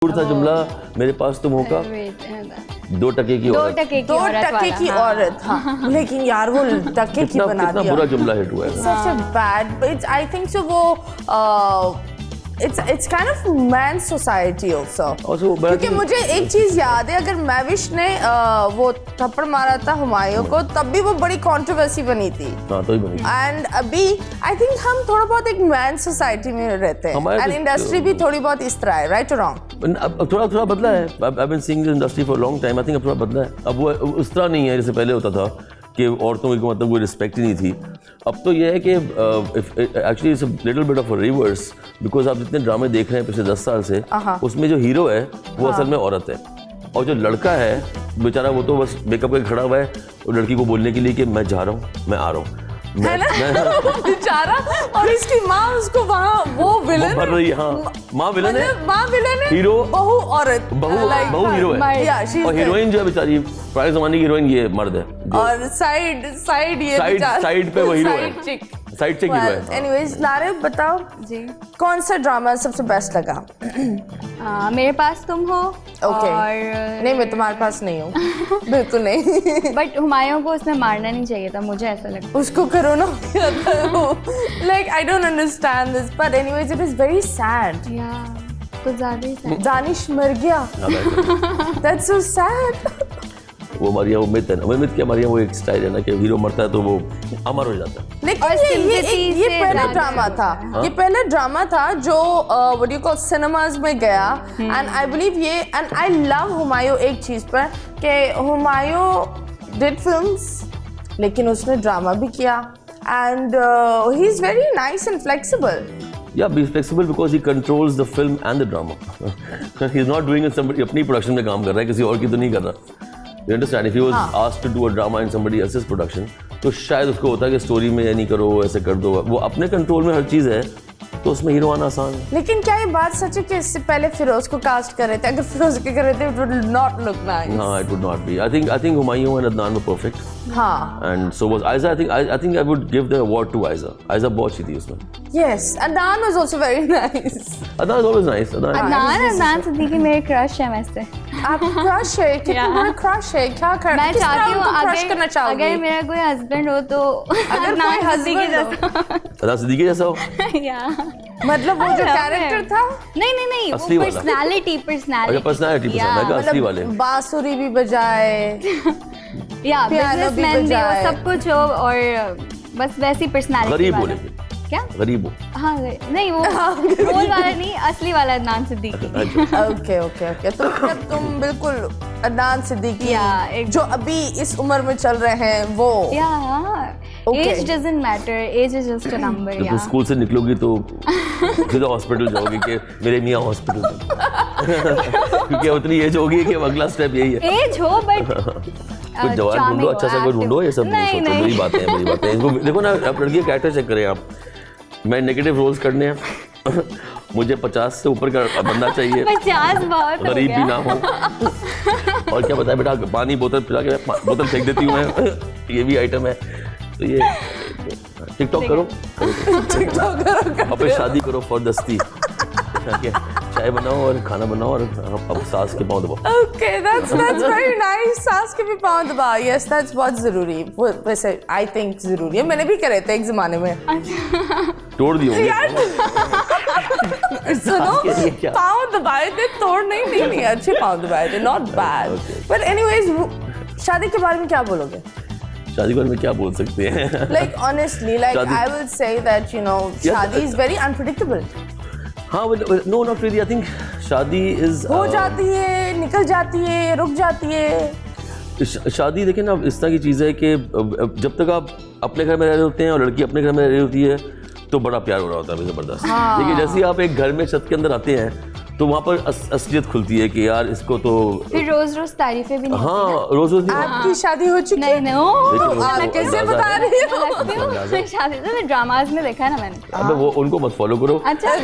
था जुमला मेरे पास तुम हो का 2 टके की औरत हाँ लेकिन यार वो टके की बना दिया। बुरा जुमला हिट हुआ है। Such a bad, but I think so वो it's kind of man's society also. क्योंकि मुझे एक चीज याद है, अगर मैविश ने वो थप्पड़ मारा था हुमायूं को तब भी वो बड़ी कंट्रोवर्सी बनी थी। हाँ तो ही बनी। एंड अभी आई थिंक हम थोड़ा बहुत एक मैन सोसाइटी में रहते हैं एंड इंडस्ट्री भी थोड़ी बहुत इस तरह है, राइट और रॉन्ग? अब थोड़ा बदला है। I been seeing this industry for long time. I think अब थोड़ा बदला है। अब वो उस तरह नहीं है जैसे पहले होता था कि औरतों की मतलब कोई रिस्पेक्ट ही नहीं थी। अब तो ये है कि actually it's a little bit of a reverse, because आप जितने ड्रामे देख रहे हैं पिछले 10 साल से उसमें जो हीरो है वो असल में औरत है, और जो लड़का है बेचारा वो तो बस मेकअप करके खड़ा हुआ है और लड़की को बोलने के लिए कि मैं जा रहा हूँ, मैं आ रहा हूँ, बेचारा। और इसकी माँ उसको वहाँ वो विलन भर रही है। हाँ माँ विलन है, माँ विलन है, हीरो बहू औरत, बहू हीरो है, और हीरोइन जो है बेचारी पुराने जमाने की हीरोइन ये मर्द है, और साइड ये साइड पे वो हीरो है, साइड चिक हीरो है। एनीवेज नारे बताओ जी, कौन सा ड्रामा सबसे बेस्ट लगा? मेरे पास तुम हो। और नहीं, मैं तुम्हारे पास नहीं हूँ बिल्कुल नहीं। बट हुमायूं को उसमें मारना नहीं चाहिए था, मुझे ऐसा लगता है। उसको कोरोना हो गया था। Like I don't understand this, but anyways it is very sad. या कुछ ज़्यादा ही सैड। दानिश मर गया। That's so sad. वो मारिया वो मिथ है ना, वो मिथ क्या मारिया वो एक स्टाइल है ना कि हीरो मरता है तो वो अमर हो जाता है। लेकिन ये पहला ड्रामा था। ये पहला ड्रामा था जो व्हाट यू कॉल सिनेमाज में गया, एंड आई बिलीव ये, एंड आई लव हुमायूं एक चीज पर कि हुमायूं डिड फिल्म्स लेकिन उसने ड्रामा भी किया, and he is very nice and flexible. Yeah, be flexible because he controls the film and the drama. He's not doing it somebody अपनी प्रोडक्शन में काम कर रहा है, किसी और की तो नहीं कर रहा। You understand? If he was asked to do a drama in somebody else's production, तो शायद उसको होता है कि स्टोरी में ये नहीं करो, ऐसे कर दो। वो अपने कंट्रोल में हर चीज़ है तो उसमें हीरो आना आसान है। लेकिन क्या ये बात सच है कि इससे पहले फिरोज को कास्ट कर रहे थे? अगर फिरोज के कर रहे थे, it would not look nice. No, it would not be. I think Humayun and Adnan were perfect. हाँ. And so was Aiza. I think I would give the award to Aiza. Aiza बहुत अच्छी थी उसमें। Yes, Adnan was also very nice. Adnan is always nice. Adnan Siddiqui मेरे crush है वैसे। आप crush है? कितना बड़ा क्रश है? क्या कर? मैं चाहती हूँ अगर मेरा कोई हस्बैंड हो तो अदनान सिद्दीकी जैसा। अदनान सिद्दीकी जैसा हो? या मतलब वो जो कैरेक्टर था? नहीं वो पर्सनालिटी अच्छा पर्सनालिटी पसंद है असली वाले। बांसुरी भी बजाए या बिजनेसमैन भी हो, सब कुछ हो, और बस वैसी पर्सनालिटी। गरीब बोले क्या? गरीब हो? हाँ नहीं वो रोल वाला नहीं, असली वाला अदनान सिद्दीकी। ओके तो तुम बिल्कुल अदनान सिद्दीकी जो अभी इस उम्र में चल रहे हैं वो। Age doesn't matter, age is just a number. जब स्कूल से निकलोगी तो सीधा हॉस्पिटल जाओगी कि मेरे मियाँ हॉस्पिटल क्योंकि उतनी एज होगी कि अगला स्टेप यही है। एज हो बट कुछ जवान ढूंढो, अच्छा सा कोई ढूंढो, ये सब नहीं सोचो। मेरी बातें हैं इनको देखो ना। आप लड़की का कैरेक्टर चेक करें आप। मैं नेगेटिव रोल्स करने हैं, मुझे 50 से ऊपर का बंदा चाहिए, 50 बहुत गरीब भी ना हो, और क्या बताए बेटा पानी बोतल पिला के बोतल फेंक देती हूँ मैं, ये भी आइटम है। तो ये टिकटॉक करो और फिर शादी करो फॉर दस्ती, चाय बनाओ और खाना बनाओ और अब सास के पाँव दबाओ। Okay that's very nice. सास के भी पाँव दबाओ, यस दैट्स बहुत जरूरी। वैसे आई थिंक जरूरी है, मैंने भी करे थे एक जमाने में। तोड़ दिए सुनो, पाँव दबाए थे, तोड़ नहीं अच्छे पाँव दबाए थे, नॉट बैड। बट एनीवेज शादी के बारे में क्या बोलोगे? शादी के बारे में क्या बोल सकते हैं? Like honestly, like I will say that you know, शादी is very unpredictable. हाँ no not really. I think शादी is हो जाती है, निकल जाती है, रुक जाती है। शादी देखिए ना इस तरह की चीज़ है कि जब तक आप अपने घर में रह रहे होते हैं और लड़की अपने घर में रह रही होती है तो बड़ा प्यार हो रहा होता है ज़बरदस्त। लेकिन जैसे ही आप एक घर में छत के अंदर आते हैं तो वहाँ पर असलियत खुलती है कि यार इसको तो फिर रोज तारीफें भी नहीं। हाँ रोज नहीं। आपकी शादी हो चुकी है? नहीं तो आप कैसे बता रही हो? शादी तो ड्रामाज में देखा है ना मैंने। अबे वो उनको मत फॉलो करो। अच्छा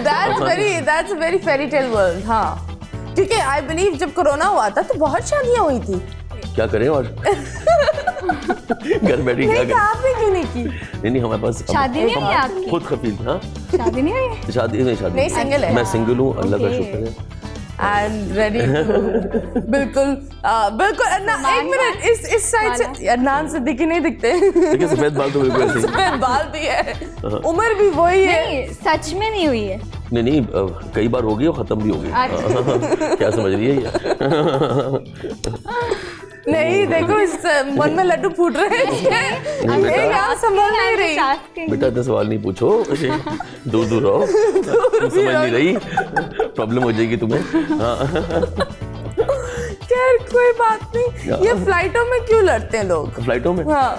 that's a very fairy tale world। हाँ क्योंकि आई बिलीव जब कोरोना हुआ था तो बहुत शादियाँ हुई थी। क्या करें और घर बैठी क्या करें? आपने क्यों नहीं की? नहीं हमारे पास शादी नहीं हुई आपकी? खुद खफील। हाँ शादी नहीं हुई? शादी नहीं सिंगल है। मैं सिंगल हूँ, अल्लाह का शुक्र है। and ready to बिल्कुल बिल्कुल ना एक मिनट इस साइड से अदनान सिद्दीकी नहीं दिखते देखिए सफेद बाल तो बिल्कुल ऐसे ही। सफेद बाल भी है उम्र भी वही है नहीं सच में नहीं हुई है। नहीं कई बार हो गई और खत्म भी हो गई। क्या समझ रही है ये? नहीं देखो इस मन में लड्डू फूट रहे हैं बेटा। ये यार संभल नहीं रही बेटा इतना सवाल नहीं पूछो, दूर रहो, तुम समझ नहीं रही, प्रॉब्लम हो जाएगी तुम्हें। खैर कोई बात नहीं। ये फ्लाइटों में क्यों लड़ते हैं लोग? फ्लाइटों में हाँ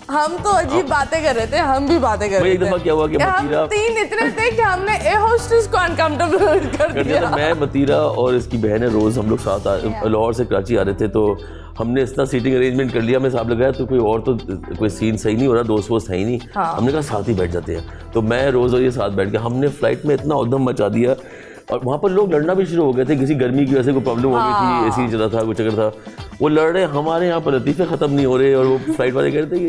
हम तो अजीब बातें कर रहे थे, हम भी बातें कर रहे थे। एक दफा क्या हुआ कि हम मतीरा 3 इतने थे कि हमने एयर होस्टेस को अनकंफर्टेबल कर दिया। तो मैं मतीरा और इसकी बहन है रोज हम लोग साथ लाहौर से कराची आ रहे थे, तो हमने इतना सीटिंग अरेंजमेंट कर लिया, हमें साहब लगाया तो कोई और तो कोई सीन सही नहीं हो रहा, दोस्त वोस्त है ही नहीं। हमने कहा साथ ही बैठ जाते हैं, तो मैं रोज और ये साथ बैठ के हमने फ्लाइट में इतना उद्यम मचा दिया और वहाँ पर लोग लड़ना भी शुरू हो गए थे। किसी गर्मी की वजह से कोई प्रॉब्लम हो गई थी, एसी चला था, कुछ चक्कर था, वो लड़ रहे, हमारे यहाँ पर लतीफ़े खत्म नहीं हो रहे और वो फ्लाइट वाले कह रहे थे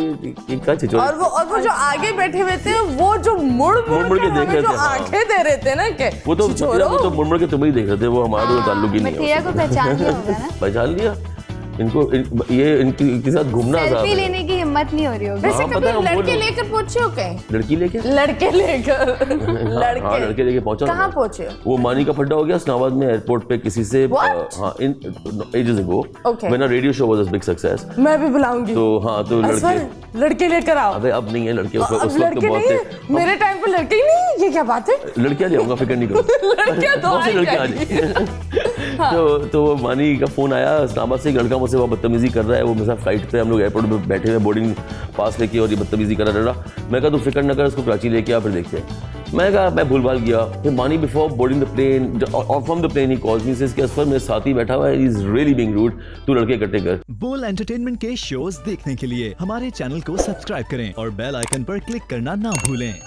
कि क्या चिचोड़। और वो जो आगे बैठे हुए थे वो जो मुड़ के देख रहे थे, आंखें दे रहे थे ना कि वो तो मुड़ के तुम्हें ही देख रहे थे, वो हमारा तो ताल्लुक ही नहीं है। मतीरा को पहचान लिया होगा ना? पहचान लिया इनके साथ घूमना सेल्फी लेने की हिम्मत नहीं हो रही होगी। वैसे हाँ, कभी पता है, लड़के लेकर पहुंचे हो कहीं? लड़की लेके लड़के लेकर हाँ, लड़के लेके पहुंचा। कहाँ पहुंचे? वो मानी का फड्डा हो गया इस्लामाबाद में एयरपोर्ट पे किसी से। What? हाँ in ages ago Okay. When a radio show was a big success. मैं भी बुलाऊंगी। तो हाँ तो लड़के लेकर आओ। अबे अब नहीं है लड़के, उस अब वक्त तो लड़के बहुत नहीं है, थे। मेरे टाइम पे लड़के ही नहीं, ये क्या बात है? लड़कियां ले आऊंगा, फिक्र नहीं करो। लड़कियां तो बहुत सी आई लड़कियां आ जाएंगी। जाएंगी। तो मानी का फोन आया, इस्लामाबाद से एक लड़का मुझसे वहाँ बदतमीजी कर रहा है, वो मेरे साथ फ्लाइट पे, हम लोग एयरपोर्ट पे बैठे हुए, बोर्डिंग पास लेके, और ये बदतमीजी कर रहा। मैं कहा तू फिक्र न कर, उसको कराची लेके आ, फिर देखते हैं। मैं कहा मैं भूल-भाल गया। फिर Mani before boarding the plane और from the plane he calls me, says कि असफर मेरे साथ ही बैठा हुआ है, he is really being rude, तू लड़के इकट्ठे कर। बोल एंटरटेनमेंट के शोज देखने के लिए हमारे चैनल को सब्सक्राइब करें और बेल आइकन पर क्लिक करना ना भूलें।